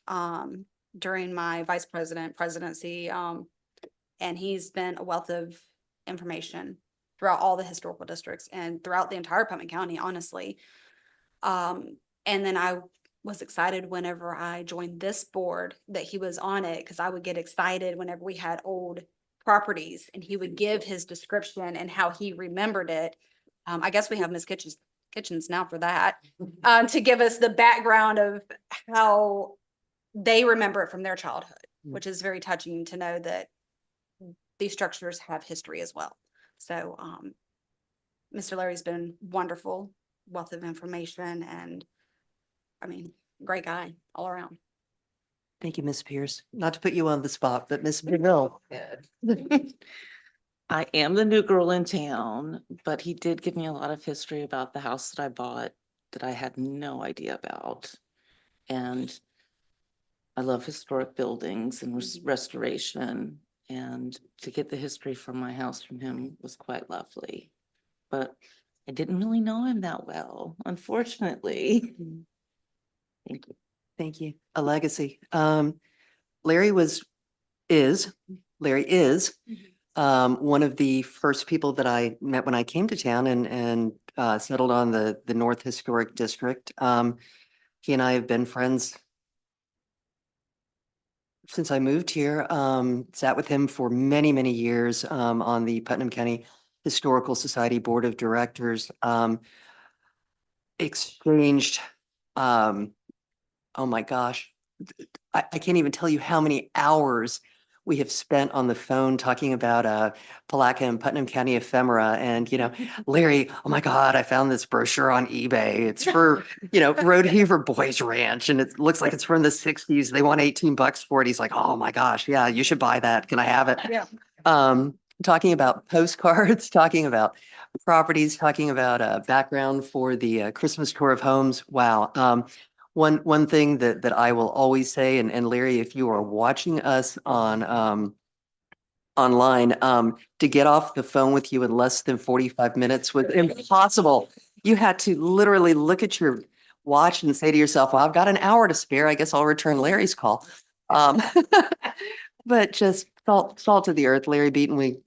during my vice president presidency. And he's been a wealth of information throughout all the historical districts and throughout the entire Putnam County, honestly. And then I was excited whenever I joined this board that he was on it, because I would get excited whenever we had old properties and he would give his description and how he remembered it. I guess we have Miss Kitchens now for that, to give us the background of how they remember it from their childhood, which is very touching to know that these structures have history as well. So Mr. Larry's been wonderful, wealth of information, and I mean, great guy all around. Thank you, Ms. Pierce. Not to put you on the spot, but Ms. McMill. I am the new girl in town, but he did give me a lot of history about the house that I bought that I had no idea about. And I love historic buildings and restoration. And to get the history from my house from him was quite lovely. But I didn't really know him that well, unfortunately. Thank you. Thank you. A legacy. Larry is one of the first people that I met when I came to town and settled on the North Historic District. He and I have been friends since I moved here. Sat with him for many, many years on the Putnam County Historical Society Board of Directors. Exchanged, oh my gosh, I can't even tell you how many hours we have spent on the phone talking about Palatka and Putnam County ephemera. And, Larry, oh my God, I found this brochure on eBay. It's for, Rodeheaver Boys Ranch. And it looks like it's from the 60s. They want $18 for it. He's like, oh my gosh, yeah, you should buy that. Can I have it? Yeah. Talking about postcards, talking about properties, talking about background for the Christmas tour of homes. Wow. One thing that I will always say, and Larry, if you are watching us on online, to get off the phone with you in less than 45 minutes was impossible. You had to literally look at your watch and say to yourself, well, I've got an hour to spare. I guess I'll return Larry's call. But just salt of the earth, Larry Beaton.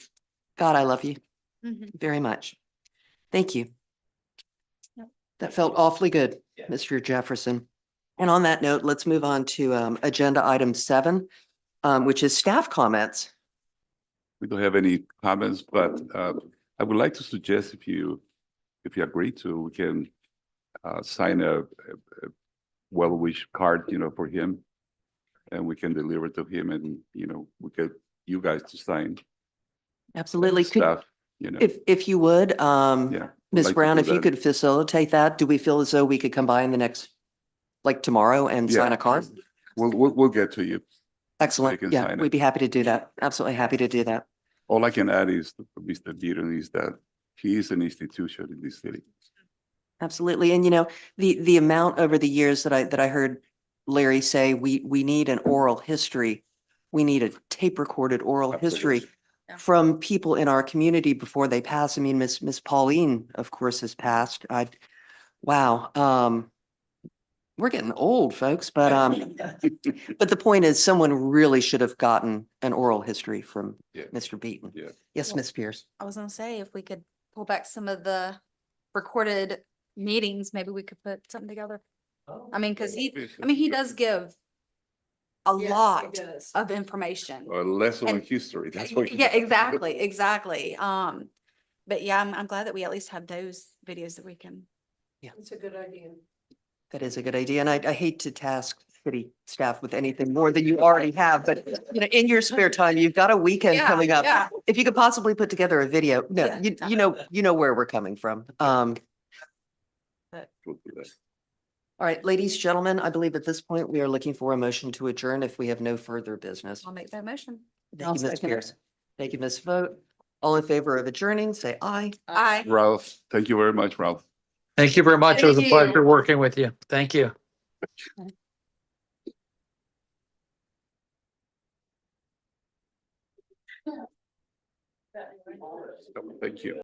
God, I love you very much. Thank you. Yep. That felt awfully good, Mr. Jefferson. And on that note, let's move on to agenda item 7, which is staff comments. We don't have any comments, but I would like to suggest if you agree to, we can sign a well-wish card, for him, and we can deliver it to him, and we get you guys to sign. Absolutely. Stuff, If you would, yeah. Ms. like to Brown, do if you that. could facilitate that, do we feel as though we could come by in the next, like tomorrow, and Yeah. sign a card? We'll get to you. Excellent. can Yeah, sign it. we'd be happy to do that. Absolutely happy to do that. All I can add is for Mr. Beaton is that he is an institution in this city. Absolutely. And the amount over the years that I heard Larry say, we need an oral history. We need a tape recorded oral history Yeah. from people in our community before they pass. I mean, Miss Pauline, of course, has passed. Wow. We're getting old, folks, but the point is, someone really should have gotten an oral history from Yeah. Mr. Beaton. Yeah. Yes, Well, Miss Pierce. I was gonna say, if we could pull back some of the recorded meetings, maybe we could put something together. I mean, because he does give a lot of information. A lesson on And- history. That's what. Yeah, exactly. But yeah, I'm glad that we at least have those videos that we can. It's a good idea. That is a good idea. And I hate to task city staff with anything more than you already have, but you know, in your spare time, you've got a weekend Yeah, coming up. yeah. If you could possibly put together a video, no, Yeah, you know where we're coming from. We'll do that. All right, ladies, gentlemen, I believe at this point we are looking for a motion to adjourn if we have no further business. I'll make that motion. Thank I'll you, Ms. second it. Pierce. Thank you, Ms. Vogt. All in favor of adjourning, say aye. Aye. Ralph, thank you very much, Ralph. Thank you very much. It was a Thank you. pleasure working with you. Thank you. Thank you.